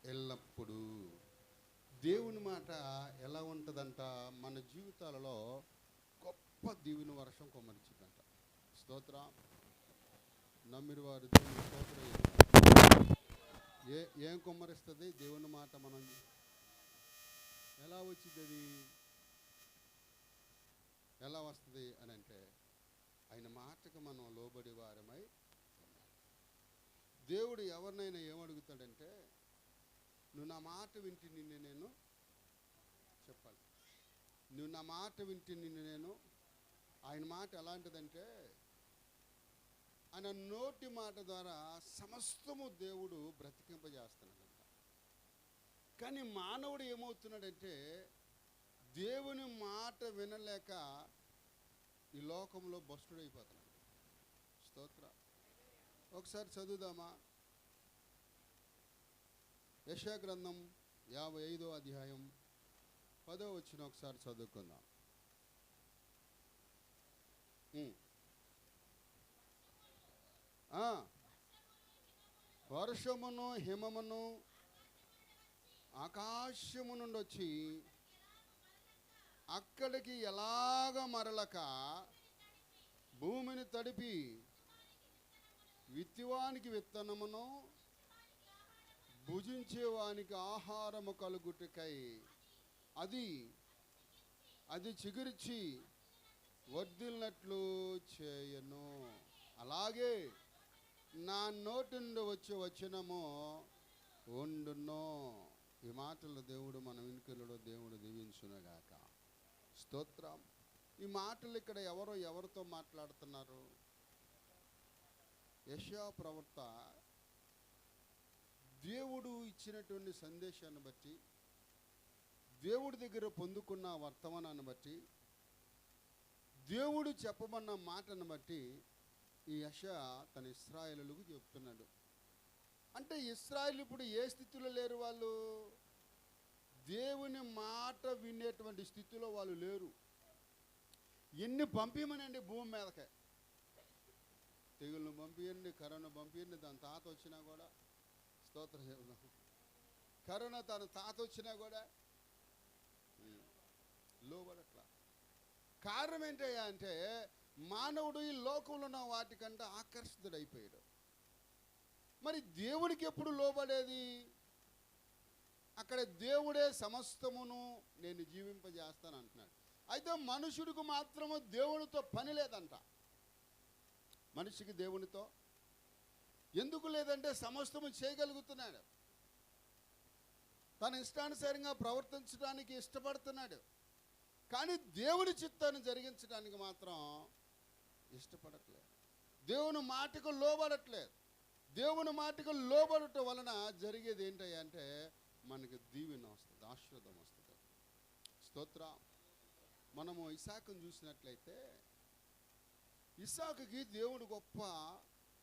ఎల్లప్పుడూ. దేవుని మాట ఎలా ఉంటుందంట, మన జీవితాలలో గొప్ప దీవెన వర్షం కుమ్మరించిందంట. స్తోత్రం. నమ్మిన వారు దేవుని స్తోత్రం చేస్తారు. ఏం కుమ్మరిస్తుంది దేవుని మాట? మనం ఎలా వచ్చింది, అది ఎలా వస్తుంది అని అంటే, ఆయన మాటకు మనం లోబడి వారమై ఉండాలి. దేవుడు ఎవరినైనా ఏమడుగుతాడంటే, నువ్వు నా మాట వింటి నిన్ను నేను చెప్పాలి. నువ్వు నా మాట వింటి నిన్ను నేను. ఆయన మాట ఎలాంటిదంటే, ఆయన నోటి మాట ద్వారా సమస్తము దేవుడు బ్రతికింపజేస్తున్నాడంట. కానీ మానవుడు ఏమవుతున్నాడంటే, దేవుని మాట వినలేక ఈ లోకంలో భ్రష్టుడైపోతున్నాడు. స్తోత్ర. ఒకసారి చదువుదామా? యెషయా గ్రంథం 55వ అధ్యాయం 10వ వచనం ఒకసారి చదువుకుందాం. వర్షమును హిమమును ఆకాశము నుండి వచ్చి అక్కడికి ఎలాగ మరలక భూమిని తడిపి విత్తువానికి విత్తనమును భుజించేవానికి ఆహారము కలుగుటకై అది చిగురించి వర్ధిల్లినట్లు చేయను. అలాగే నా నోటి నుండి వచ్చే వచనము ఉండును. ఈ మాటలు దేవుడు మన వినికిడిలో దేవుడు దీవించునుగాక. స్తోత్రం. ఈ మాటలు ఇక్కడ ఎవరితో మాట్లాడుతున్నారు? యెషయా ప్రవక్త దేవుడు ఇచ్చినటువంటి సందేశాన్ని బట్టి, దేవుడి దగ్గర పొందుకున్న వర్తమానాన్ని బట్టి, దేవుడు చెప్పమన్న మాటను బట్టి ఈ యెషయా తన ఇశ్రాయేలులకు చెప్తున్నాడు. అంటే ఇశ్రాయేలు ఇప్పుడు ఏ స్థితిలో లేరు? వాళ్ళు దేవుని మాట వినేటువంటి స్థితిలో వాళ్ళు లేరు. ఎన్ని పంపించమనండి భూమి మీదకే, తెగుళ్ళు పంపించండి, కరోనా పంపించండి, దాని తాత వచ్చినా కూడా, స్తోత్రం చెబుదాం, కరోనా తన తాత వచ్చినా కూడా లోబడట్లా. కారణం ఏంటయ్యా అంటే, మానవుడు ఈ లోకంలో ఉన్న వాటికంటే ఆకర్షితుడైపోయాడు. మరి దేవుడికి ఎప్పుడు లోబడేది? అక్కడ దేవుడే సమస్తమును నేను జీవింపజేస్తాను అంటున్నాడు. అయితే మనుషుడికి మాత్రము దేవునితో పని లేదంట. మనిషికి దేవునితో ఎందుకు లేదంటే, సమస్తము చేయగలుగుతున్నాడు, తన ఇష్టానుసారంగా ప్రవర్తించడానికి ఇష్టపడుతున్నాడు. కానీ దేవుని చిత్తాన్ని జరిగించడానికి మాత్రం ఇష్టపడట్లేదు. దేవుని మాటకు లోబడట్లేదు. దేవుని మాటకు లోబడటం వలన జరిగేది ఏంటయ్యా అంటే, మనకి దీవెన వస్తుంది, ఆశీర్వాదం వస్తుంది. స్తోత్రం. మనము ఇస్సాకును చూసినట్లయితే, ఇస్సాకుకి దేవుడు గొప్ప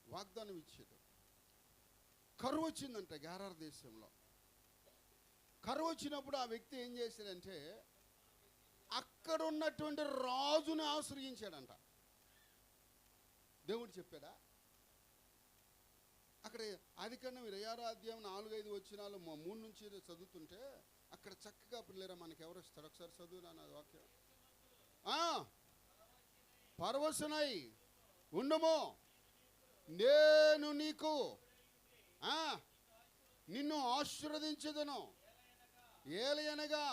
వాగ్దానం ఇచ్చాడు. కరువు వచ్చిందంట గెరార్ దేశంలో. కరువు వచ్చినప్పుడు ఆ వ్యక్తి ఏం చేశాడంటే, అక్కడ ఉన్నటువంటి రాజుని ఆశ్రయించాడంట. దేవుడు చెప్పాడా? అక్కడ ఆదికాండం 26వ అధ్యాయం 4-5 వచనాలు 3 నుంచి చదువుతుంటే, అక్కడ చక్కగా పిల్లరా మనకి ఎవరు ఇస్తారు? ఒకసారి చదువు నాన్న వాక్యం. పరవశునై ఉండుము, నేను నీకు నిన్ను ఆశీర్వదించుదును, ఏలయనగా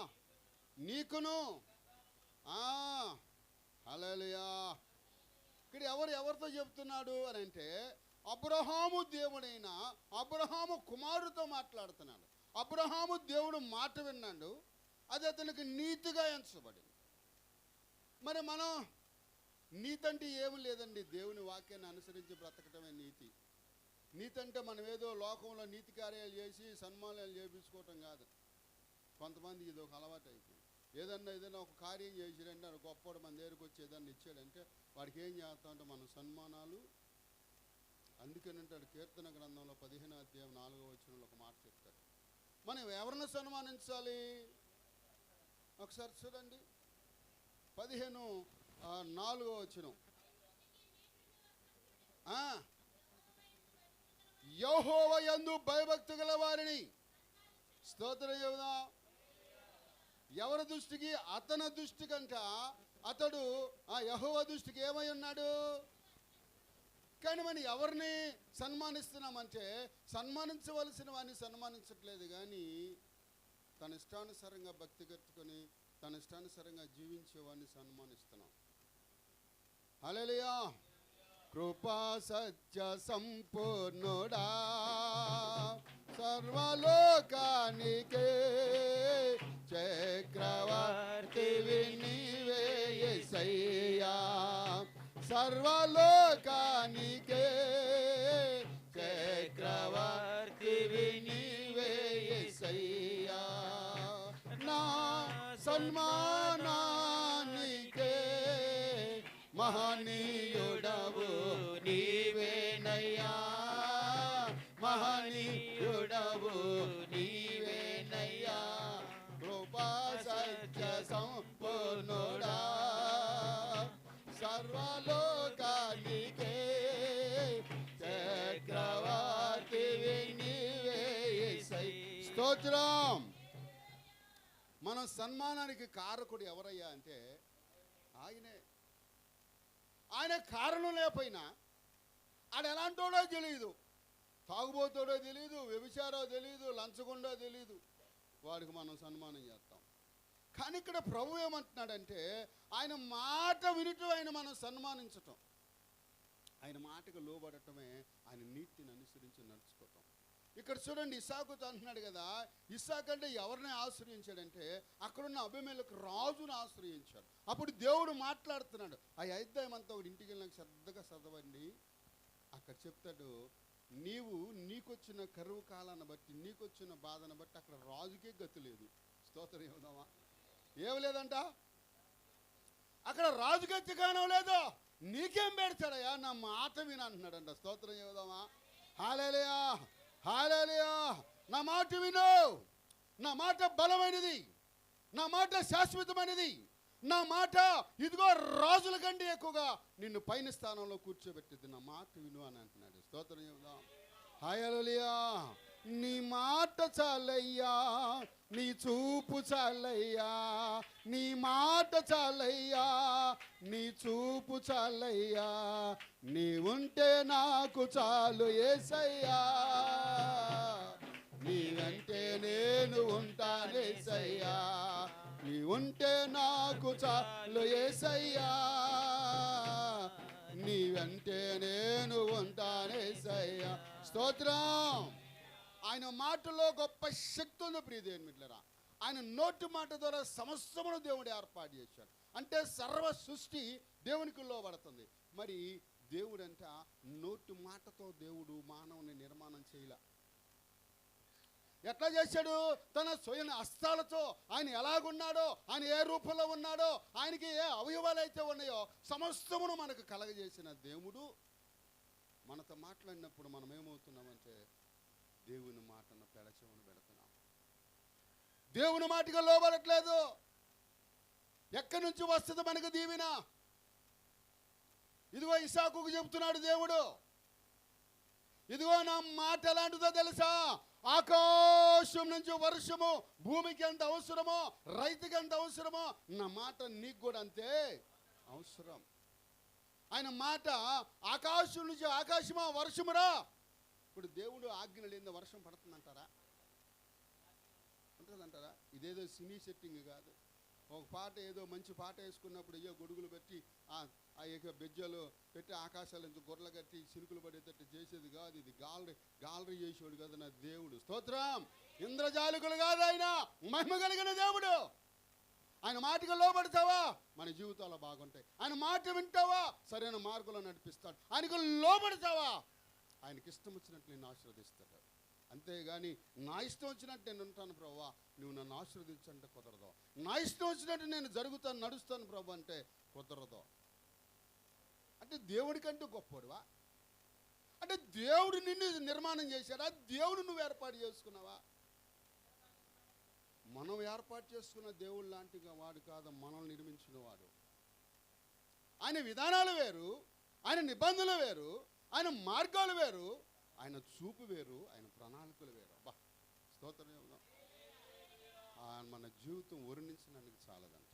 నీకును. హల్లెలూయా. ఇక్కడ ఎవరితో చెప్తున్నాడు అని అంటే, అబ్రహాము దేవుడైన అబ్రహాము కుమారుడితో మాట్లాడుతున్నాడు. అబ్రహాము దేవుడు మాట విన్నాడు, అది అతనికి నీతిగా ఎంచబడింది. మరి మనం నీతి అంటే ఏమి లేదండి, దేవుని వాక్యాన్ని అనుసరించి బ్రతకటమే నీతి. నీతి అంటే మనం ఏదో లోకంలో నీతి కార్యాలు చేసి సన్మానాలు చేయించుకోవటం కాదు. కొంతమంది ఇది ఒక అలవాటు అయిపోయింది. ఏదైనా ఒక కార్యం చేసిరంటే, అది గొప్పవాడు మన దగ్గరికి వచ్చి ఏదన్నా ఇచ్చాడంటే వాడికి ఏం చేస్తామంటే మనం సన్మానాలు. అందుకేనంటాడు కీర్తన గ్రంథంలో 15వ అధ్యాయం 4వ వచనంలో ఒక మాట చెప్తాడు, మనం ఎవరిని సన్మానించాలి? ఒకసారి చూడండి, 15:4వ వచనం. యెహోవా యందు భయభక్తి గల వారిని స్తోత్రం చెబుదాం. ఎవరి దృష్టికి? అతని దృష్టి కంట అతడు ఆ యెహోవా దృష్టికి ఏమై ఉన్నాడు? కానీ మనం ఎవరిని సన్మానిస్తున్నామంటే సన్మానించవలసిన వాడిని సన్మానించట్లేదు, కానీ తన ఇష్టానుసారంగా భక్తి కట్టుకొని తన ఇష్టానుసారంగా జీవించేవాడిని సన్మానిస్తున్నాం. హల్లెలూయా. కృపా సత్య సంపూర్ణుడా సర్వలోకానికే చక్రవర్తివి నీవే యేసయ్యా. సర్వలోకానికే చక్రవర్తివి నీవే యేసయ్యా. నా సన్మానానికే మహనీయుడవు నీవేనయ్యా. మహనీయుడవు నీవేనయ్యా. కృపా సత్య సంపూర్ణుడా సర్వలోకానికే చక్రవర్తివి నీవే యేసయ్యా. స్తోత్రం. మనం సన్మానానికి కారకుడు ఎవరయ్యా అంటే ఆయనే. ఆయన కారణం లేకపోయినా ఆడు ఎలాంటోడో తెలియదు, తాగుబోతాడో తెలియదు, వ్యభిచారో తెలియదు, లంచగొండో తెలియదు, వాడికి మనం సన్మానం చేస్తాం. కానీ ఇక్కడ ప్రభు ఏమంటున్నాడంటే ఆయన మాట వినటం, ఆయన మనం సన్మానించటం, ఆయన మాటకు లోబడటమే ఆయన నీతిని అనుసరించి నడుచుకోవటం. ఇక్కడ చూడండి, ఇస్సాకుతో అంటున్నాడు కదా, ఇస్సాకు అంటే ఎవరిని ఆశ్రయించాడంటే అక్కడున్న అబీమెలెకు రాజును ఆశ్రయించాడు. అప్పుడు దేవుడు మాట్లాడుతున్నాడు. ఆ అధ్యాయం అంతా ఒకటి ఇంటికి వెళ్ళినాక శ్రద్ధగా చదవండి. అక్కడ చెప్తాడు, నీవు నీకొచ్చిన కరువు కాలాన్ని బట్టి, నీకొచ్చిన బాధను బట్టి అక్కడ రాజుకే గతి లేదు. స్తోత్రం ఏమదామా? ఏమి లేదంట, అక్కడ రాజు గతి కానం లేదు. నీకేం పెడతాడయ్యా, నా మాట విని అంటున్నాడంట. స్తోత్రం ఏమదామా? హల్లెలూయా, హల్లెలూయా. నా మాట విను. నా మాట బలమైనది, నా మాట శాశ్వతమైనది, నా మాట ఇదిగో రాజుల కంటే ఎక్కువగా నిన్ను పైన స్థానంలో కూర్చోబెట్టింది. నా మాట విను అని అంటున్నాడు. స్తోత్రం చెబుదాం. హల్లెలూయా. నీ మాట చాలయ్యా, నీ చూపు చాలయ్యా, నీ మాట చాలయ్యా, నీ చూపు చాలయ్యా, నీ ఉంటే నాకు చాలు యేసయ్యా. నీ వెంటే నేను ఉంటానేసయ్యా, నీ ఉంటే నాకు చాలు యేసయ్యా, నీ వెంటే నేను ఉంటానేసయ్యా. స్తోత్రం. ఆయన మాటలో గొప్ప శక్తి ఉంది ప్రియదేవుని బిడ్డలారా. ఆయన నోటి మాట ద్వారా సమస్తమును దేవుడు ఏర్పాటు చేశాడు. అంటే సర్వ సృష్టి దేవునికి లోబడుతుంది. మరి దేవుడంట నోటి మాటతో దేవుడు మానవుని నిర్మాణం చేయలే. ఎట్లా చేశాడు? తన స్వయం హస్తాలతో ఆయన ఎలాగున్నాడో, ఆయన ఏ రూపంలో ఉన్నాడో, ఆయనకి ఏ అవయవాలు అయితే ఉన్నాయో సమస్తమును మనకు కలగజేసిన దేవుడు మనతో మాట్లాడినప్పుడు మనం ఏమవుతున్నామంటే దేవుని మాటను పెడచెవును పెడుతున్నాం. దేవుని మాటగా లోబడట్లేదు. ఎక్కడి నుంచి వస్తుంది మనకు దీవెన? ఇదిగో ఇస్సాకుకు చెబుతున్నాడు దేవుడు, ఇదిగో నా మాట ఎలాంటిదో తెలుసా? ఆకాశం నుంచి వర్షము భూమికి ఎంత అవసరమో, రైతుకి ఎంత అవసరమో, నా మాట నీకు కూడా అంతే అవసరం. ఆయన మాట ఆకాశం నుంచి, ఆకాశమా వర్షమురా. ఇప్పుడు దేవుడు ఆజ్ఞ లేని వర్షం పడుతుందంటారా? ఉంటుందంటారా? ఇదేదో సినీ సెట్టింగ్ కాదు. ఒక పాట ఏదో మంచి పాట వేసుకున్నప్పుడు అయ్యో గొడుగులు పెట్టి ఆ బెజ్జలు పెట్టి ఆకాశాల నుంచి గొర్రెలు కట్టి చినుకులు పడేటట్టు చేసేది కాదు. ఇది గాలరీ చేసేవాడు కదా నా దేవుడు. స్తోత్రం. ఇంద్రజాలికులు కాదు ఆయన, మహిమ కలిగిన దేవుడు. ఆయన మాటకు లోబడతావా మన జీవితాలు బాగుంటాయి. ఆయన మాట వింటావా సరైన మార్గంలో నడిపిస్తాడు. ఆయనకు లోబడతావా ఆయనకి ఇష్టం వచ్చినట్లు నేను ఆశీర్వదిస్తాడు. అంతేగాని నా ఇష్టం వచ్చినట్టు నేను ఉంటాను ప్రభువా, నువ్వు నన్ను ఆశీర్వదించంటే కుదరదు. నా ఇష్టం వచ్చినట్టు నేను జరుగుతాను, నడుస్తాను ప్రభు అంటే కుదరదు. అంటే దేవుడికంటూ గొప్పవాడువా? అంటే దేవుడు నిన్ను నిర్మాణం చేశాడా? దేవుడు నువ్వు ఏర్పాటు చేసుకున్నావా? మనం ఏర్పాటు చేసుకున్న దేవుడు లాంటిగా వాడు కాదు, మనల్ని నిర్మించిన వాడు. ఆయన విధానాలు వేరు, ఆయన నిబంధనలు వేరు, ఆయన మార్గాలు వేరు, ఆయన చూపు వేరు, ఆయన ప్రణాళికలు వేరు. అబ్బా స్తోత్రం. మన జీవితం వర్ణించడానికి చాలదంట.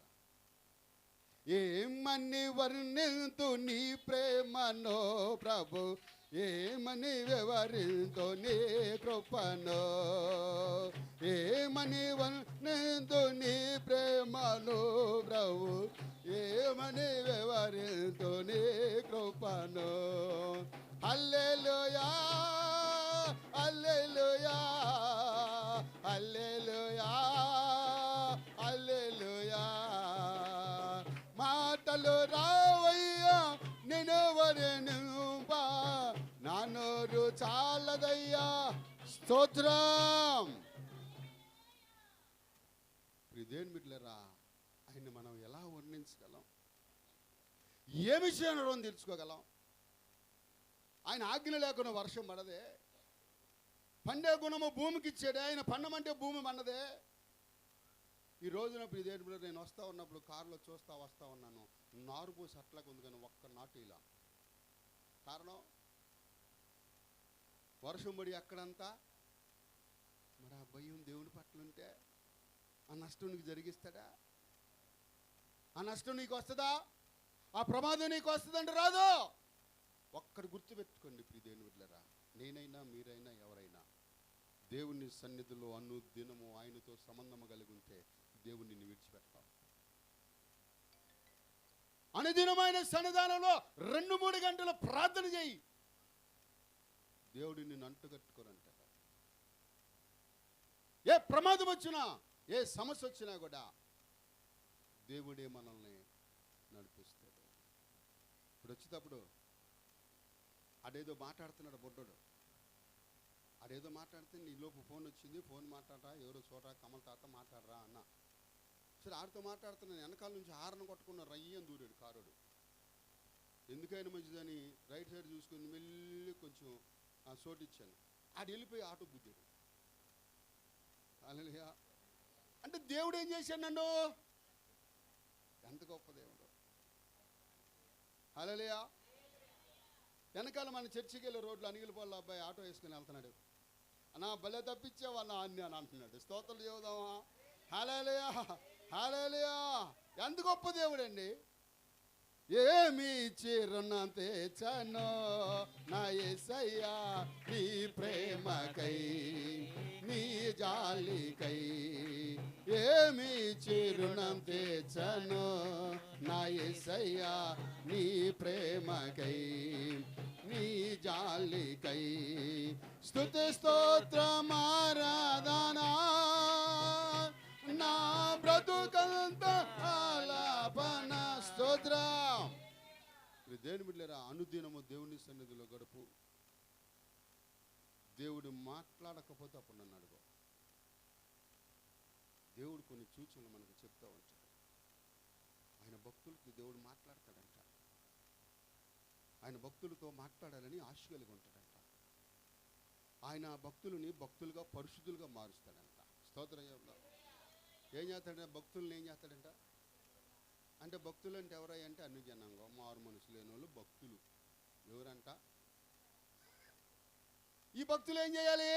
ఏమని వర్ణింతు నీ ప్రేమనో ప్రభు, ఏమని వివరింతు నీ కృపనో, ఏమని వర్ణింతు నీ ప్రేమనో ప్రభు, ఏమని వివరింతు నీ కృపనో. హల్లెలూయా హల్లెలూయా హల్లెలూయా హల్లెలూయా. మాటలు రావయ్యా నేను వర్ణింపా, నా నోరు చాలదయ్యా స్తోత్రం. ప్రియదేవుని బిడ్డలారా, ఆయన మనం ఎలా వర్ణించగలం? ఏ విషయాన్ని రుణం తీర్చుకోగలం? ఆయన ఆజ్ఞ లేకుండా వర్షం పడదే, పండే గుణము భూమికి ఇచ్చాడే, ఆయన పండమంటే భూమి పండదే. ఈ రోజున ప్రియదేవుని బిడ్డలారా, నేను వస్తూ ఉన్నప్పుడు కారులో వస్తూ ఉన్నాను, నారు పోసి అట్లా ఉంది కానీ ఒక్క నాటు ఇలా. కారణం వర్షం పడి అక్కడంతా మరి ఆ భయం దేవుని పట్ల ఉంటే ఆ నష్టం నీకు జరిగిస్తాడా? ఆ నష్టం నీకు వస్తుందా? ఆ ప్రమాదం నీకు వస్తుందంటే రాదు. ఒక్కరు గుర్తుపెట్టుకోండి ప్రియదేవుని బిడ్డలారా, నేనైనా మీరైనా ఎవరైనా దేవుని సన్నిధిలో అనుదినము ఆయనతో సంబంధం కలిగి ఉంటే దేవుని విడిచిపెడతాం. అనుదినమైన సన్నిధానంలో 2-3 గంటలు ప్రార్థన చేయి, దేవుడిని నిన్ను అంటుకట్టుకోనంటాడు. ఏ ప్రమాదం వచ్చినా, ఏ సమస్య వచ్చినా కూడా దేవుడే మనల్ని నడిపిస్తాడు. ఇప్పుడు వచ్చేటప్పుడు అదేదో మాట్లాడుతున్నాడు బొడ్డోడు, అదేదో మాట్లాడితే నీలోపు ఫోన్ వచ్చింది, ఫోన్ మాట్లాడరా, ఎవరో చోట కమల్ తాత మాట్లాడరా అన్న. సరే ఆడితో మాట్లాడుతున్నాను, వెనకాల నుంచి హారను కొట్టుకున్న రయ్యని దూరాడు కారోడు. ఎందుకైనా మంచిదని రైట్ సైడ్ చూసుకుని మెల్లి కొంచెం చోటు ఇచ్చాను. ఆడు వెళ్ళిపోయి ఆటో గుద్దాడు. హల్లెలూయా. అంటే దేవుడు ఏం చేశాడు నన్ను? ఎంత గొప్ప దేవుడు. హల్లెలూయా. వెనకాల మన చర్చికి వెళ్ళే రోడ్లు అనిగిలిపోళ్ళ అబ్బాయి ఆటో వేసుకుని వెళ్తున్నాడు. అన్నా భలే తప్పించావా నా అన్ని అని అంటున్నాడు. స్తోత్రాలు చెబుదామా? హల్లెలూయా హల్లెలూయా. ఎంత గొప్ప దేవుడు అండి. ఏమి చిరుణం తెచ్చనో నా యేసయ్యా, నీ ప్రేమకై నీ జాలికై. ఏమి చిరుణం తెచ్చనో నా యేసయ్యా, నీ ప్రేమకై నీ జాలికై. స్తుతి స్తోత్రమారాధనా నా బ్రతుకంత ఆలాపన స్తోత్రం. దేవుని బిడ్డలారా, అనుదినము దేవుని సన్నిధిలో గడుపు. దేవుడు మాట్లాడకపోతే అప్పుడు నన్ను అడుగు. దేవుడు కొన్ని సూచనలు మనకు చెప్తూ ఉంటాడు. ఆయన భక్తులకి దేవుడు మాట్లాడతాడంట. ఆయన భక్తులతో మాట్లాడాలని ఆశ కలిగి ఉంటాడంట. ఆయన భక్తులని భక్తులుగా పరిశుద్ధులుగా మారుస్తాడంట. స్తోత్రం. ఏం చేస్తాడంటే భక్తులను ఏం చేస్తాడంట అంటే, భక్తులు అంటే ఎవరై అంటే అన్ని జనాంగం, మారు మనుషులు లేని వాళ్ళు భక్తులు. ఎవరంట? ఈ భక్తులు ఏం చేయాలి?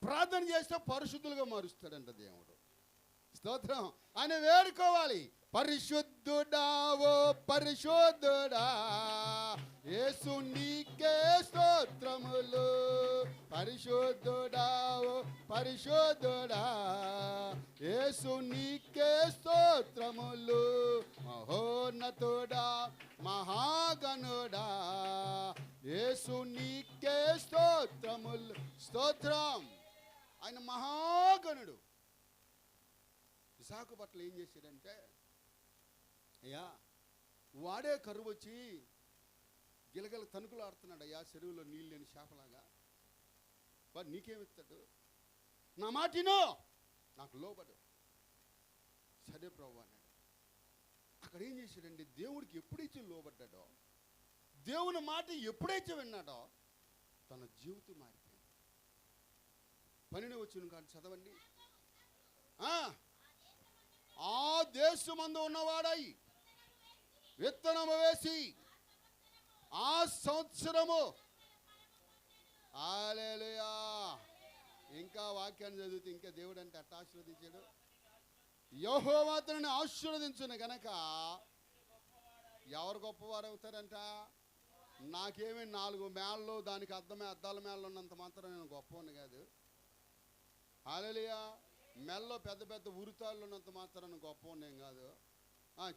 ప్రార్థన చేస్తే పరిశుద్ధులుగా మారుస్తాడంట దేవుడు. స్తోత్రం. ఆయన వేడుకోవాలి, పరిశుద్ధుడా ఓ పరిశుద్ధుడా, యేసు నీకే స్తోత్రములు. పరిశుద్ధుడా ఓ పరిశుద్ధుడా, యేసు నీకే స్తోత్రములు. మహోన్నతుడా మహాగణుడా, యేసు నీకే స్తోత్రములు. స్తోత్రం. ఆయన మహాగణుడు. ఇసాకు పట్ల ఏం చేశాడంటే, అయ్యా వాడే కరువు వచ్చి గిలగల తణుకులు ఆడుతున్నాడు అయ్యా, చెరువులో నీళ్ళు లేని చేపలాగా. వాడు నీకేమిస్తాడు? నా మాటినో, నాకు లోబడు. సరే ప్రభు అన్నాడు. అక్కడ ఏం చేశాడండి, దేవుడికి ఎప్పుడైతే లోబడ్డాడో, దేవుని మాట ఎప్పుడైతే విన్నాడో, తన జీవితం మారిపోయింది. 12వ వచనం కానీ చదవండి. ఆ దేశమందు ఉన్నవాడై విత్తనము వేసి ఆ సంవత్సరము హల్లెలూయా ఇంకా వాక్యాన్ని చదివితే ఇంకా దేవుడు అంటే అట్ట ఆశీర్వదించాడు. యెహోవా అతనిని ఆశీర్వదించును గనక ఎవరు గొప్పవారు అవుతారంట? నాకేమీ 4 మేళ్ళు దానికి అద్దాల మేళ్ళు ఉన్నంత మాత్రం నేను గొప్పవాడిని కాదు. హల్లెలూయా. మెల్లో పెద్ద పెద్ద ఉరితాళ్ళు ఉన్నంత మాత్రం నేను గొప్పవాడిని ఏం కాదు.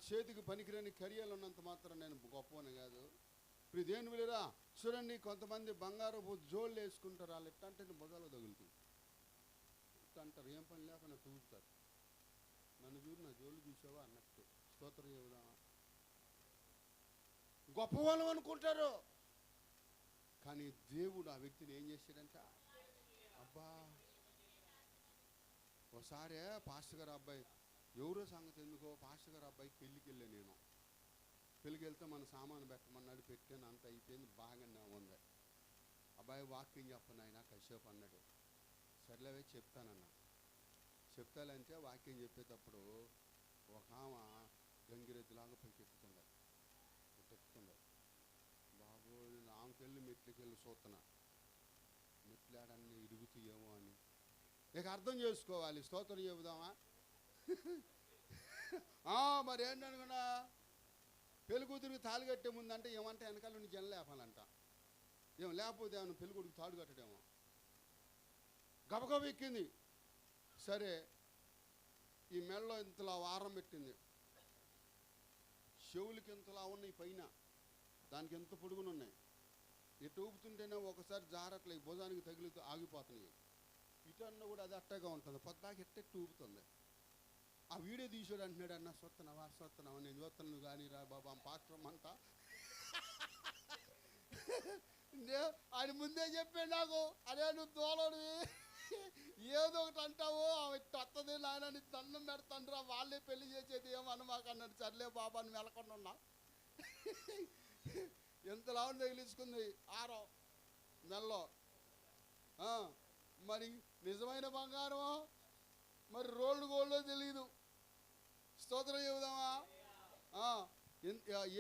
చేతికి పనికిరాని కరియాలు ఉన్నంత మాత్రం నేను గొప్పవాడిని కాదు. ఇప్పుడు దేని విలురా చూడండి, కొంతమంది బంగారపు జోళ్ళు వేసుకుంటారు. వాళ్ళు ఎట్లా అంటే బొదలు తగులుతాయి. ఎట్లా అంటారు, ఏం పని లేకుండా తూగుతారు. నన్ను చూడు, నా జోళ్ళు చూసావా అన్నట్టు. స్తోత్రం చెబుదామా? గొప్పవాళ్ళు అనుకుంటారు. కానీ దేవుడు ఆ వ్యక్తిని ఏం చేశాడంట? అబ్బా, ఒకసారి పాస్టర్ గారు అబ్బాయి, ఎవరో సంగతి ఎందుకో పాస్టర్ గారు అబ్బాయి పెళ్ళికి వెళ్ళా. నేను పెళ్ళికి వెళ్తే మన సామాను పెట్టమన్నాడు, పెట్టాను, అంత అయిపోయింది, బాగానే ఉంది. అబ్బాయి వాక్యం చెప్పను ఆయన కశ్యప్ అన్నాడు. సర్లేవే చెప్తానన్నా. చెప్తాలంటే వాక్యం చెప్పేటప్పుడు ఒక ఆమె గంగిరెద్దులాగా పైకి ఎక్కుతుంది. బాబు ఆమెకెళ్ళి మెట్లకెళ్ళి చూస్తున్నా, మెట్లాడన్నీ ఇరుగుతాయేమో అని. ఇక అర్థం చేసుకోవాలి. స్తోత్రం చెబుదామా? మరి ఏంటనుకున్నా, పెళ్ళికూతురికి తాళి కట్టే ముందంటే ఏమంటే వెనకాల నుండి జనం లేపాలంట. ఏం లేకపోతే ఏమన్నా పెళ్ళికొడుకు తాడు కట్టడేమో. గబగబ ఎక్కింది. సరే, ఈ మెడలో ఇంతలా వారం పెట్టింది, చెవులకి ఇంతలా ఉన్నాయి, పైన దానికి ఎంత పొడుగునున్నాయి. ఇటు ఊపుతుంటేనే ఒకసారి జారట్లే, భుజానికి తగిలితో ఆగిపోతున్నాయి. ఇటన్న కూడా అది అట్టగా ఉంటుంది, పొద్దాకి ఎట్టెట్టు ఊపుతుంది. ఆ వీడియో తీసాడు అంటున్నాడు, అన్న సొత్తనవా నేను చూస్తున్నాను కానీ రా బాబా పాత్రం అంట. ఆయన ముందే చెప్పాడు నాకు, అదే నువ్వు తోలడివి, ఏదో ఒకటి అంటావు, ఆమె వస్తుంది నాయన నీ దండం పెడతాండ్రా, వాళ్ళే పెళ్లి చేసేది ఏమన్నా మాకు అన్నాడు. సర్లే బాబా అని వెళ్ళకుండా ఉన్నా. ఎంత లాభం తగిలించుకుంది ఆరో నెలలో. మరి నిజమైన బంగారం మరి రోల్డ్ గోల్డో తెలియదు. స్తోత్రం చెబుదామా?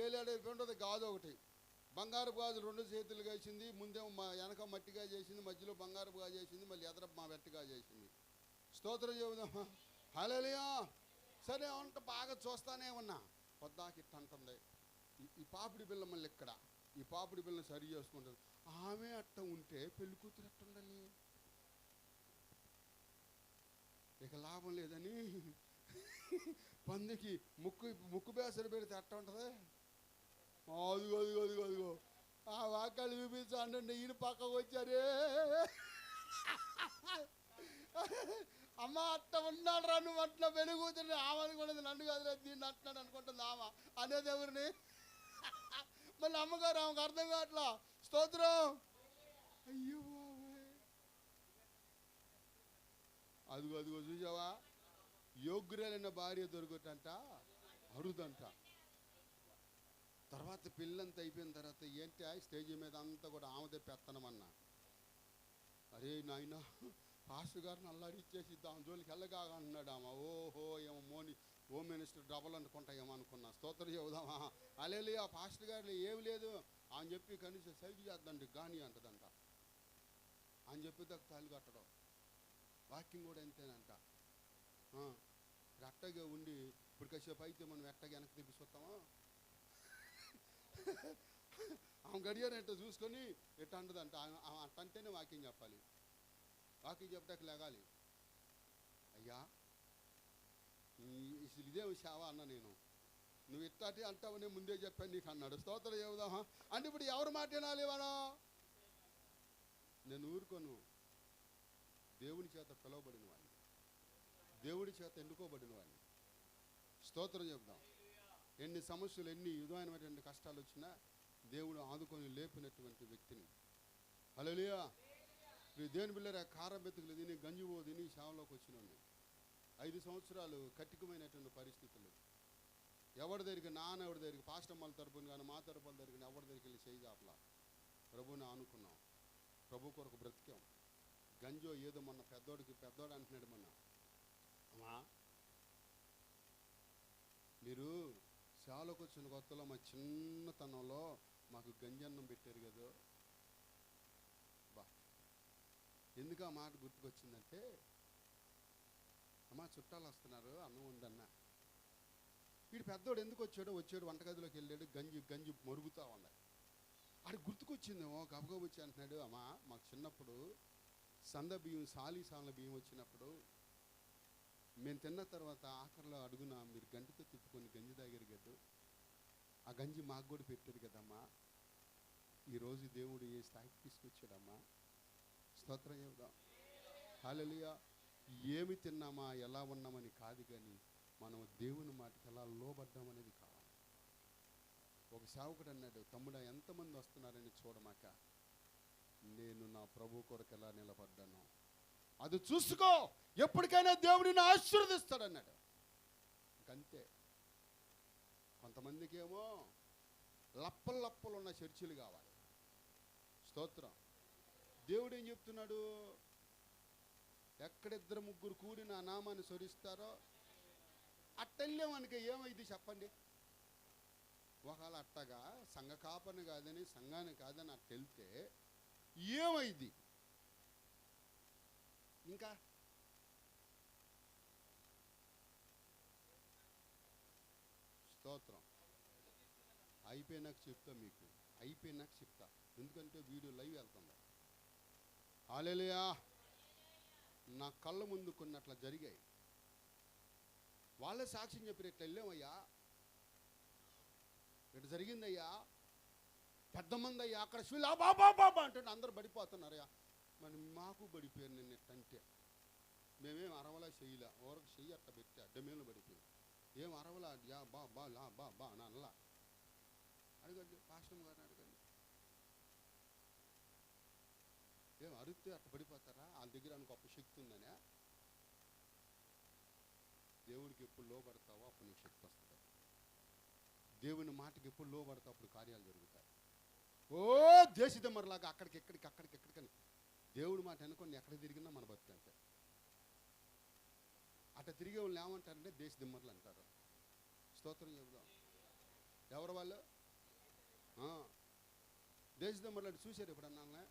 ఏలేడైపోయి గాజు ఒకటి, బంగారపు గాజు 2 చేతులు వేసింది. ముందేమో వెనక మట్టిగా చేసింది, మధ్యలో బంగారపు గాజు చేసింది, మళ్ళీ ఎదర మా వెట్టిగా చేసింది. స్తోత్రం చెబుదామా? హల్లెలూయా. సరే అంట బాగా చూస్తానే ఉన్నా, పొద్దాకి ఇట్ట అంటుంది. ఈ పాపిడి బిల్ల మళ్ళీ ఇక్కడ ఈ పాపిడి బిల్లని సరి చేసుకుంటుంది. ఆమె అట్ట ఉంటే పెళ్లి కూతురు ఎట్ట ఉండాలి? ఇక లాభం లేదని పందికి ముక్కు బేసరి పెడితే అట్ట ఉంటుంది. అదిగో ఆ వాక్యాలు చూపించండి. ఈయన పక్కకు వచ్చారే, అమ్మ అట్ట ఉన్నాడు రా నువ్వు, అట్లా వెలుగుతుంది. ఆమెను కూడా నన్ను కాదు దీన్ని అంటున్నాడు అనుకుంటుంది ఆమె అనేది ఎవరిని. మళ్ళీ అమ్మగారు ఆమెకు అర్థం కావట్లా. స్తోత్రం. అయ్యో అదిగో చూసావా, యోగ్యురాలైన భార్య దొరుకుతంట అరుదంట. తర్వాత పిల్లంతా అయిపోయిన తర్వాత ఏంటి స్టేజ్ మీద అంతా కూడా ఆమెదే పెత్తనమన్నా. అరే నాయన పాస్టర్ గారిని అల్లాడిచ్చేసి దాని జోలికి వెళ్ళగా అన్నాడు ఆమె. ఓహో ఏమో హోమ్ మినిస్టర్ డబల్ అనుకుంటా ఏమో అనుకున్నా. స్తోత్రం చెబుదామా? హల్లెలూయా. పాస్టర్ గారు ఏమి లేదు అని చెప్పి కనీసం సైజు చేద్దండి కానీ అంటదంట. అని చెప్పి తాళి కట్టడం. వాకింగ్ కూడా అంతేనంట. అట్టగా ఉండి ఇప్పుడు కాసేపు అయితే మనం ఎట్టగా వెనక్కి తెప్పిస్తామా? ఆమె గడియారంట చూసుకొని ఎట్ట అంటదంట. అట్టంటేనే వాకింగ్ చెప్పాలి. వాకింగ్ చెప్పడానికి లేగాలి. అయ్యా ఇదే సేవ అన్న, నేను నువ్వు ఇట్టాటి అంటావని ముందే చెప్పాను నీకు అన్నాడు. స్తోత్రం చెబుదామా? అంటే ఇప్పుడు ఎవరు మాట వినాలి మనం? నేను ఊరుకోను. దేవుని చేత పిలువబడిన వాడిని, దేవుడి చేత ఎన్నుకోబడిన వాడిని. స్తోత్రం చెబుదాం. ఎన్ని సమస్యలు, ఎన్ని విధమైనటువంటి కష్టాలు వచ్చినా దేవుడు ఆదుకొని లేపినటువంటి వ్యక్తిని. హల్లెలూయా. దేవుని బిడ్డలారా, కారం బెతుకులు తిని గంజివో తిని సేవలోకి వచ్చినాను. 5 సంవత్సరాలు కఠినమైనటువంటి పరిస్థితులు. ఎవరి దగ్గరికి ఎవరి దగ్గరికి పాస్టమ్మల తరపున కానీ మా తరపుల దగ్గర ఎవరి దగ్గరికి వెళ్ళి చేయి చాపలా. ప్రభుని ఆనుకున్నాం, ప్రభు కొరకు బ్రతికాం. గంజో ఏదో మొన్న పెద్దోడు అంటున్నాడు మొన్న, అమ్మా మీరు సేవలోకి వచ్చిన కొత్తలో మా చిన్నతనంలో మాకు గంజన్నం పెట్టారు కదా. బా ఎందుకు ఆ మాట గుర్తుకొచ్చిందంటే, అమ్మ చుట్టాలు వస్తున్నారు, అన్నం ఉందన్న. వీడు పెద్దోడు ఎందుకు వచ్చాడు వంటగదిలోకి వెళ్ళాడు, గంజి మరుగుతూ ఉన్నాయి. ఆడికి గుర్తుకొచ్చిందేమో, గబగబ వచ్చి అంటున్నాడు, అమ్మా మాకు చిన్నప్పుడు సంద బియ్యం సాల బియ్యం వచ్చినప్పుడు మేము తిన్న తర్వాత ఆఖరిలో అడుగున మీరు గంటితో తిప్పుకొని గంజి తాగారు కదా, ఆ గంజి మాకు కూడా పెట్టారు కదమ్మా. ఈరోజు దేవుడు ఏ స్థాయికి తీసుకొచ్చాడమ్మా. స్తోత్రం చెబుదాం. హల్లెలూయా. ఏమి తిన్నామా ఎలా ఉన్నామని కాదు, కానీ మనం దేవుని మాటకి ఎలా లోబడ్డామనేది కావాలి. ఒక సేవకుడు అన్నాడు, తమ్ముడా ఎంతమంది వస్తున్నారని చూడమాక, నేను నా ప్రభు కొరకు ఎలా నిలబడ్డాను అది చూసుకో, ఎప్పటికైనా దేవుడిని ఆశీర్వదిస్తాడన్నాడు. ఇంకంతే. కొంతమందికి ఏమో లప్పలు ఉన్న చర్చిలు కావాలి. స్తోత్రం. దేవుడు ఏం చెప్తున్నాడు, ఎక్కడిద్దరు ముగ్గురు కూడి నా నామాన్ని స్మరిస్తారో అట్టెళ్ళేమనుక ఏమైంది చెప్పండి. ఒకవేళ అట్టగా సంఘ కాపని కాదని సంఘాన్ని కాదని అట్టెళ్తే ఏమైంది? ఇంకా స్తోత్రం. అయిపోయినాక చెప్తా మీకు, అయిపోయినాక చెప్తా. ఎందుకంటే వీడియో లైవ్ వెళ్తుంది. హల్లెలూయా. నా కళ్ళ ముందు కొన్ని అట్లా జరిగాయి. వాళ్ళే సాక్ష్యం చెప్పారు, ఇట్లా వెళ్ళామయ్యా, ఇట్లా జరిగిందయ్యా, పెద్ద మంది అయ్యా, అక్కడ శిలా బాబా అంటే అందరూ పడిపోతున్నారయ్యా. మరి మాకు పడిపోయారు నిన్న ఎట్టంటే. మేమేం అరవలా చెయ్యలే, ఓరకు చెయ్యి అట్ట పెట్టి అడ్డమేలు పడిపోయి ఏం అరవలా యా బా అని అనలా. అడగండి పాస్టర్ గారిని అడగండి, ఏం అరిస్తే అట్ట పడిపోతారా? వాళ్ళ దగ్గర అని గొప్ప శక్తి ఉందనే. దేవుడికి ఎప్పుడు లోబడతావో అప్పుడు నీకు శక్తి వస్తుంది. దేవుని మాటకి ఎప్పుడు లోబడతావు అప్పుడు కార్యాలు జరుగుతాయి. ఓ దేశదమ్మరిలాగా అక్కడికెక్కడికని దేవుడి మాట అనుకోండి, ఎక్కడ తిరిగినా మన బతుకు అంతే. అట్ట తిరిగే వాళ్ళు ఏమంటారంటే దేశదిమ్మర్లు అంటారు. స్తోత్రం చెబుదాం. ఎవరు వాళ్ళు? దేశదిమ్మర్లు అంటే చూసారు ఎప్పుడన్నా?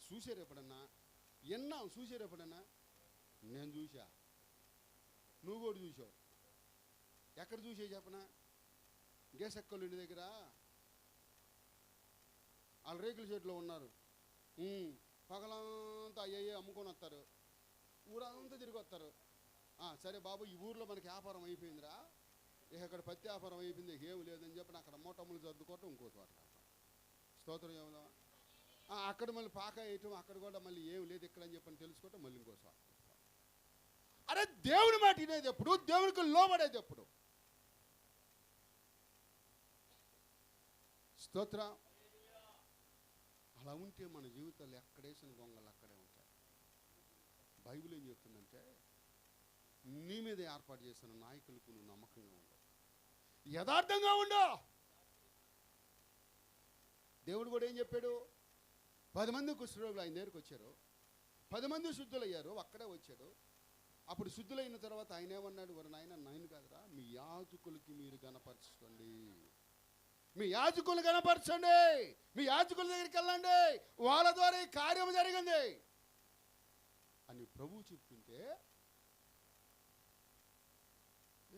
చూసారు ఎప్పుడన్నా? ఎన్నాం చూసారు ఎప్పుడన్నా? నేను చూసా, నువ్వు కూడా చూసావు. ఎక్కడ చూసే చెప్పనా? గేసెక్కలు ఇంటి దగ్గర వాళ్ళు రేకుల షెడ్లో ఉన్నారు. పగలంతా అయ్యే అమ్ముకొని వస్తారు, ఊరంతా తిరిగి వస్తారు. సరే బాబు, ఈ ఊర్లో మనకి వ్యాపారం అయిపోయిందిరా, ఇక అక్కడ పత్తి వ్యాపారం అయిపోయింది, ఏమి లేదని చెప్పి అక్కడ మూటములు సర్దుకోవటం ఇంకో చోట వెళ్తాం. స్తోత్రం చెబుదాం. అక్కడ మళ్ళీ పాక వేయటం, అక్కడ కూడా మళ్ళీ ఏమి లేదు ఇక్కడ అని చెప్పని తెలుసుకోవటం, మళ్ళీ ఇంకో చోట. అరే దేవుని మాట వినేది ఎప్పుడు? దేవునికి లోబడేది ఎప్పుడు? స్తోత్రం. అలా ఉంటే మన జీవితాలు ఎక్కడేసిన గొంగలు అక్కడే ఉంటాయి. బైబిల్ ఏం చెప్తుందంటే, నీ మీద ఏర్పాటు చేసిన నాయకులకు నువ్వు నమ్మకంగా ఉండవు, యథార్థంగా ఉండవు. దేవుడు కూడా ఏం చెప్పాడు? 10 మంది కుష్ఠరోగులు ఆయన దగ్గరికి వచ్చారు, 10 మంది శుద్ధులయ్యారు, అక్కడే వచ్చాడు. అప్పుడు శుద్ధులైన తర్వాత ఆయన ఏమన్నాడు? వారు నాయన కాదురా, మీ యాజకులకి మీరు గణపరచండి, మీ యాజకులు కనపరచండి, మీ యాజకుల దగ్గరికి వెళ్ళండి, వాళ్ళ ద్వారా ఈ కార్యం జరిగింది అని ప్రభువు చెప్తుంటే,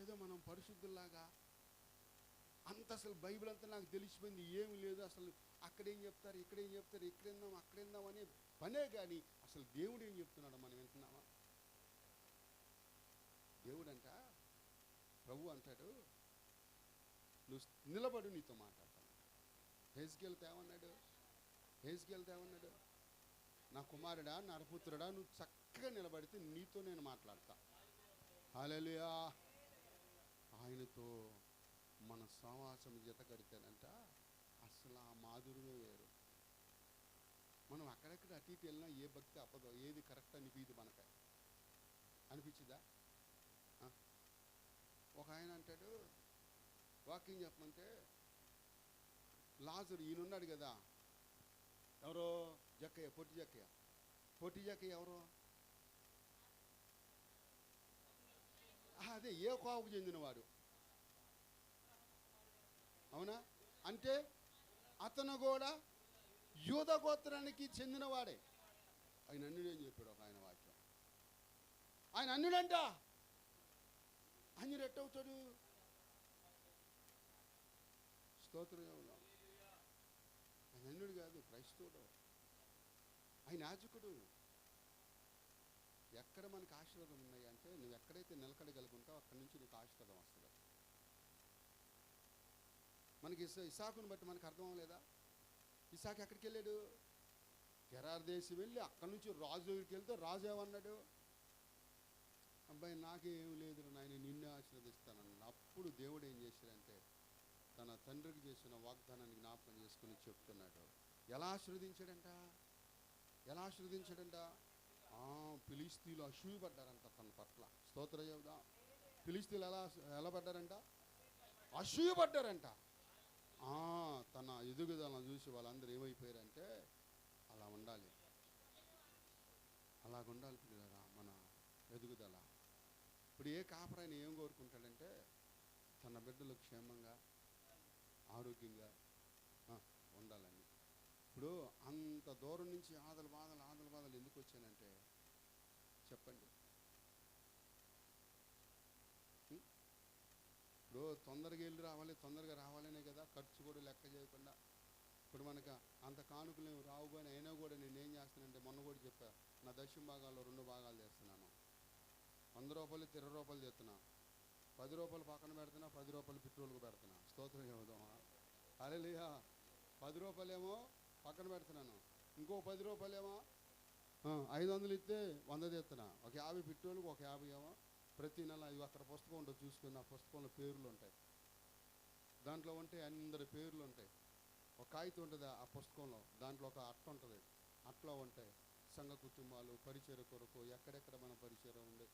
ఏదో మనం పరిశుద్ధుల్లాగా అంత అసలు బైబిల్ అంతా నాకు తెలిసిపోయింది, ఏమి లేదు అసలు, అక్కడేం చెప్తారు ఇక్కడేం చెప్తారు, ఇక్కడేందాం అక్కడేందాం అనే పనే. కానీ అసలు దేవుడు ఏం చెప్తున్నాడో మనం వింటున్నామా? దేవుడు అంట, ప్రభు అంటాడు, నువ్వు నిలబడు, నీతో మాట్లాడతాను. హెజ్కేలుతో ఏమన్నాడు? నా కుమారుడా, నా నరపుత్రుడా, నువ్వు చక్కగా నిలబడితే నీతో నేను మాట్లాడతా. హల్లెలూయా. ఆయనతో మన సహవాసం జత కడితేనంట అసలు ఆ మాధుర్యమే వేరు. మనం అక్కడెక్కడ అటు ఇటు వెళ్ళినా ఏ భక్తి అప్పదో, ఏది కరెక్ట్ అనిపించదు మనకే. అనిపించిందా? ఒక ఆయన అంటాడు, వాకింగ్ చెప్పమంటే, లాజరు ఈయనున్నాడు కదా, ఎవరో జక్కయ్య, పొట్టి జక్కయ్య ఎవరో, అదే ఏ కోవకు చెందినవాడు, అవునా? అంటే అతను కూడా యూద గోత్రానికి చెందినవాడే. ఆయన అన్యుడు అని చెప్పాడు ఒక ఆయన వాక్యం. ఆయన అన్యుడంట. అన్యుడు ఎట్టవుతాడు? స్తోత్రం. ఆయన అన్యుడు కాదు, క్రైస్తవుడు. ఆయన యాజకుడు. ఎక్కడ మనకు ఆశీర్వాదం ఉన్నాయి అంటే, నువ్వు ఎక్కడైతే నిలకడగలుగుంటావు అక్కడి నుంచి నీకు ఆశీర్వాదం వస్తుంది. మనకి ఇసాకుని బట్టి మనకు అర్థం అవ్వలేదా? ఇసాకు ఎక్కడికి వెళ్ళాడు? గెరార్ దేశం వెళ్ళి అక్కడి నుంచి రాజు దగ్గరికి వెళ్తే రాజు ఏమన్నాడు? అబ్బాయి నాకేం లేదు నాయన, నిన్నే ఆశీర్వదిస్తానన్నాడు. అప్పుడు దేవుడు ఏం చేశాడంటే తన తండ్రికి చేసిన వాగ్దానాన్ని జ్ఞాపకం చేసుకుని చెప్తున్నాడు. ఎలా ఆశీర్వదించాడంట? ఎలా ఆశీర్వదించాడంట? ఫిలిస్తీన్లు అసూయపడ్డారంట తన పట్ల. స్తోత్రం చెబుదాం. ఫిలిస్తీన్లు ఎలా పడ్డారంట? అసూయపడ్డారంట. తన ఎదుగుదలను చూసి వాళ్ళందరూ ఏమైపోయారంటే, అలా ఉండాలి, అలాగుండాలి పిల్లరా మన ఎదుగుదల. ఇప్పుడు ఏ కాపరైన ఏం కోరుకుంటాడంటే తన బిడ్డలు క్షేమంగా ఆరోగ్యంగా ఉండాలని. ఇప్పుడు అంత దూరం నుంచి ఆదల బాధలు ఎందుకు వచ్చానంటే చెప్పండి. ఇప్పుడు తొందరగా వెళ్ళి రావాలి, తొందరగా రావాలనే కదా, ఖర్చు కూడా లెక్క చేయకుండా. ఇప్పుడు మనకు అంత కానుకలు రావు, కానీ అయినా కూడా నేను ఏం చేస్తానంటే, మొన్న కూడా చెప్పా, నా దశమ భాగాల్లో 2 భాగాలు చేస్తున్నాను. 100 రూపాయలు 20 రూపాయలు చేస్తున్నా, 10 రూపాయలు పక్కన పెడుతున్నా, 10 రూపాయలు పెట్రోల్కి పెడుతున్నా. స్తోత్రం చెబుదామా? హల్లెలూయా. 10 రూపాయలేమో పక్కన పెడుతున్నాను, ఇంకో 10 రూపాయలేమో 500 ఇస్తే 100 తెస్తున్నా. ఒక 50 పెట్రోల్కి, ఒక 50 ఏమో ప్రతి నెల. ఇది అక్కడ పుస్తకం ఉంటుంది చూసుకుని, ఆ పుస్తకంలో పేర్లు ఉంటాయి. దాంట్లో ఉంటే అందరి పేర్లు ఉంటాయి. ఒక కాగితం ఉంటుంది ఆ పుస్తకంలో, దాంట్లో ఒక అట్ట ఉంటుంది. అట్లా ఉంటాయి సంఘ కుటుంబాలు, పరిచయ కొరకు, ఎక్కడెక్కడ మన పరిచయం ఉండే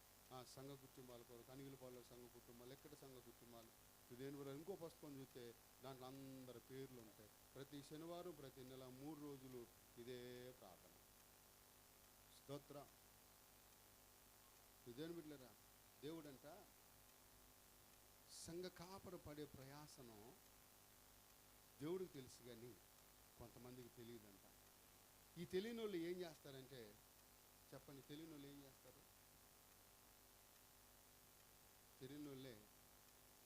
సంఘ కుటుంబాల కొరకు, అనిగిలిపాల్లో సంఘ కుటుంబాలు, ఎక్కడ సంఘ కుటుంబాలు. దేని వల్ల ఇంకో పుస్తకం చూస్తే దాంట్లో అందరి పేర్లు ఉంటాయి. ప్రతి శనివారం ప్రతి నెల 3 రోజులు ఇదే ప్రార్థన. స్తోత్రం. ఇదేని బిడ్డలారా, దేవుడంట సంఘ కాపర పడే ప్రయాసనం దేవుడికి తెలుసు, కానీ కొంతమందికి తెలియదంట. ఈ తెలియని వాళ్ళు ఏం చేస్తారంటే చెప్పండి, తెలియని వాళ్ళు ఏం చేస్తారు? తెలియని వాళ్ళే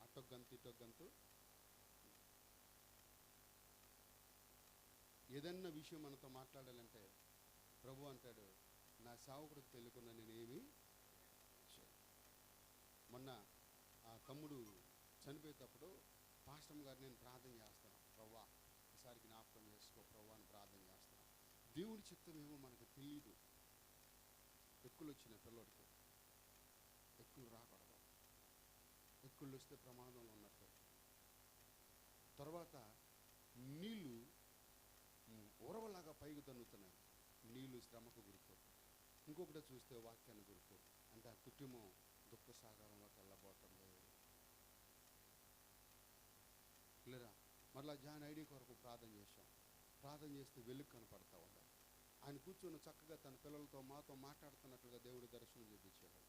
అటొగ్గంతు ఇటొగ్గంతు. ఏదన్నా విషయం మనతో మాట్లాడాలంటే ప్రభు అంటాడు, నా సేవకుడికి తెలియకుండా నేనేమి. మొన్న ఆ తమ్ముడు చనిపోయేటప్పుడు పాస్టర్ గారు నేను ప్రార్థన చేస్తాను, ప్రవ్వా ఈసారి జ్ఞాపకం చేసుకో ప్రవ్వా అని ప్రార్థన చేస్తాను. దేవుడి చిత్తం ఏమో మనకు తెలియదు. ఎక్కులు వచ్చిన పిల్లడికి ఎక్కులు రాకూడదు, ఎక్కుళ్ళు వస్తే ప్రమాదంలో ఉన్నట్టు. తర్వాత నీళ్ళు ఊరవలాగా పైకి తన్నుతున్నాయి, నీళ్ళు శ్రమకు గురికో. ఇంకొకటి చూస్తే వాక్యాన్ని గురికో. అంటే ఆ కుటుంబం దుఃఖ సాగరంలోకి వెళ్ళబోతుంది. లేరా మరలా జాన్ ఐడి కొరకు ప్రార్థన చేశాం. ప్రార్థన చేస్తే వెలుగు కనపడతా ఉండాలి. ఆయన కూర్చొని చక్కగా తన పిల్లలతో మాతో మాట్లాడుతున్నట్లుగా దేవుడి దర్శనం చూపించాడు.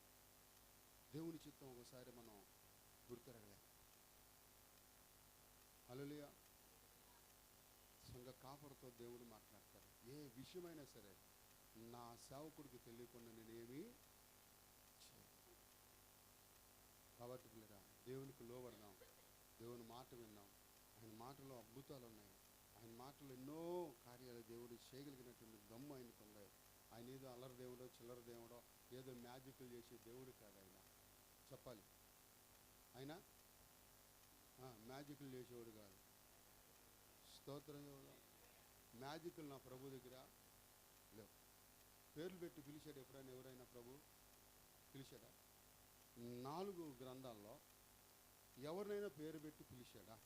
దేవుని చిత్తం ఒకసారి మనం గుర్తిరగలే. హల్లెలూయా. సంఘ కాపరితో దేవుడు మాట్లాడతాడు. ఏ విషయమైనా సరే నా సేవకుడికి తెలియకుండా నేనేమి చేయను. కాబట్టి పిల్లరా దేవునికి లోబడదాం, దేవుని మాట విన్నాం. ఆయన మాటలో అద్భుతాలు ఉన్నాయి. ఆయన మాటలో ఎన్నో కార్యాలు దేవుడు చేయగలిగినటువంటి దమ్ము ఆయనకు ఉంది. ఆయన ఏదో అల్లరి దేవుడో చిల్లర దేవుడో ఏదో మ్యాజిక్లు చేసే దేవుడు కాదు. ఆయన చెప్పాలి, ఆయన మ్యాజిక్లు చేసేవాడు కాదు. స్తోత్రం. మ్యాజిక్లు నా ప్రభు దగ్గర లేవు. పేర్లు పెట్టి పిలిచాడు ఎప్పుడైనా ఎవరైనా ప్రభు పిలిచాడా? 4 గ్రంథాల్లో ఎవరినైనా పేరు పెట్టి పిలిచాడా?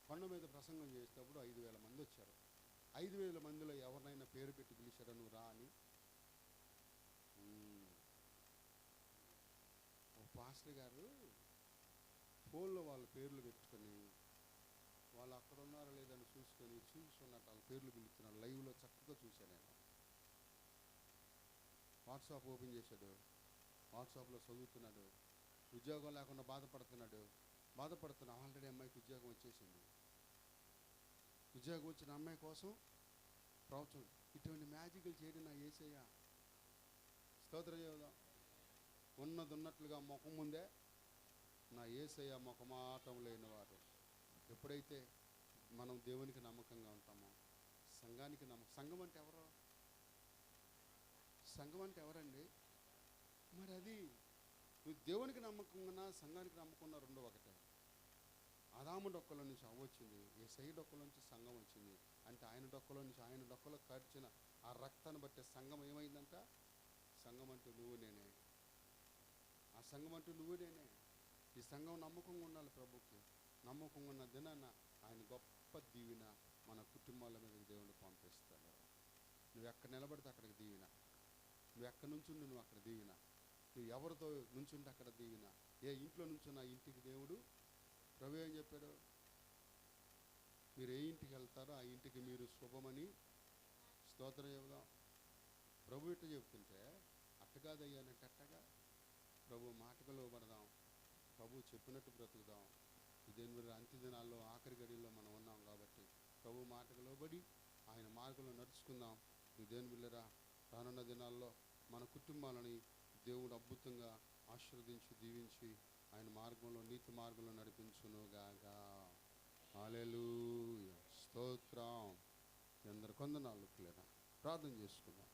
కొండ మీద ప్రసంగం చేసేటప్పుడు 5,000 మంది వచ్చారు. 5,000 మందిలో ఎవరినైనా పేరు పెట్టి పిలిచాడా నువ్వు రా అని? ఓ పాస్టర్ గారు ఫోన్లో వాళ్ళ పేర్లు పెట్టుకొని వాళ్ళు అక్కడ ఉన్నారో లేదని చూసుకున్నట్టు వాళ్ళ పేర్లు పిలుస్తున్నాడు. లైవ్లో చక్కగా చూశాను నేను. వాట్సాప్ ఓపెన్ చేశాడు, వాట్సాప్లో చదువుతున్నాడు. ఉద్యోగం లేకుండా బాధపడుతున్నా. ఆల్రెడీ అమ్మాయికి ఉద్యోగం వచ్చేసింది. ఉద్యోగం వచ్చిన అమ్మాయి కోసం ప్రవచనం ఇటువంటి మ్యాజిక్లు చేయడం నా యేసయ్య. స్తోత్రం చెబుదాం. ఉన్నట్లుగా ముఖం ముందే నా యేసయ్య ముఖమాటం లేనివాడు. ఎప్పుడైతే మనం దేవునికి నమ్మకంగా ఉంటామో, సంఘానికి సంఘం అంటే ఎవరు? సంఘం అంటే ఎవరండి? మరి అది నువ్వు దేవునికి నమ్మకంగా సంఘానికి నమ్మకున్న రెండు ఒకటే. ఆదాము డొక్కలో నుంచి అవ్వ వచ్చింది, యేసయ్య డొక్కలో నుంచి సంఘం వచ్చింది. అంటే ఆయన డొక్కలో నుంచి ఆయన డొక్కలో ఖర్చిన ఆ రక్తాన్ని బట్టే సంఘం ఏమైందంట? సంఘం అంటూ నువ్వు నేనే. ఆ సంఘం అంటూ నువ్వు నేనే. ఈ సంఘం నమ్మకంగా ఉండాలి ప్రభుకి. నమ్మకంగా ఉన్న దినాన ఆయన గొప్ప దీవెన మన కుటుంబాల మీద దేవుడు పంపిస్తాడు. నువ్వు ఎక్కడ నిలబడితే అక్కడికి దీవెన, నువ్వు ఎక్కడి నుంచి నువ్వు అక్కడ దీవెన, నువ్వు ఎవరితో నుంచుంటే అక్కడ దీవెన. ఏ ఇంట్లో నుంచున్న ఇంటికి దేవుడు ప్రభు ఏం చెప్పాడు? మీరు ఏ ఇంటికి వెళ్తారో ఆ ఇంటికి మీరు శుభమని. స్తోత్రం చెబుదాం. ప్రభు ఇట్ట చెబుతుంటే అట్టగాదయ్యానంటే అట్టగా. ప్రభు మాటకు లోబడదాం, ప్రభు చెప్పినట్టు బ్రతుకుదాం. ఇదేమి అంత్య దినాల్లో ఆఖరి గడిలో మనం ఉన్నాం కాబట్టి ప్రభు మాటకు లోబడి ఆయన మార్గంలో నడుచుకుందాం. ఇదేని బిళ్ళరా, రానున్న దినాల్లో మన కుటుంబాలని దేవుడు అద్భుతంగా ఆశీర్వదించి దీవించి ఆయన మార్గంలో నీతి మార్గంలో నడిపించునుగాక. హల్లెలూయా, స్తోత్రం. అందరు కొందనాలు ప్రార్థన చేసుకుందాం.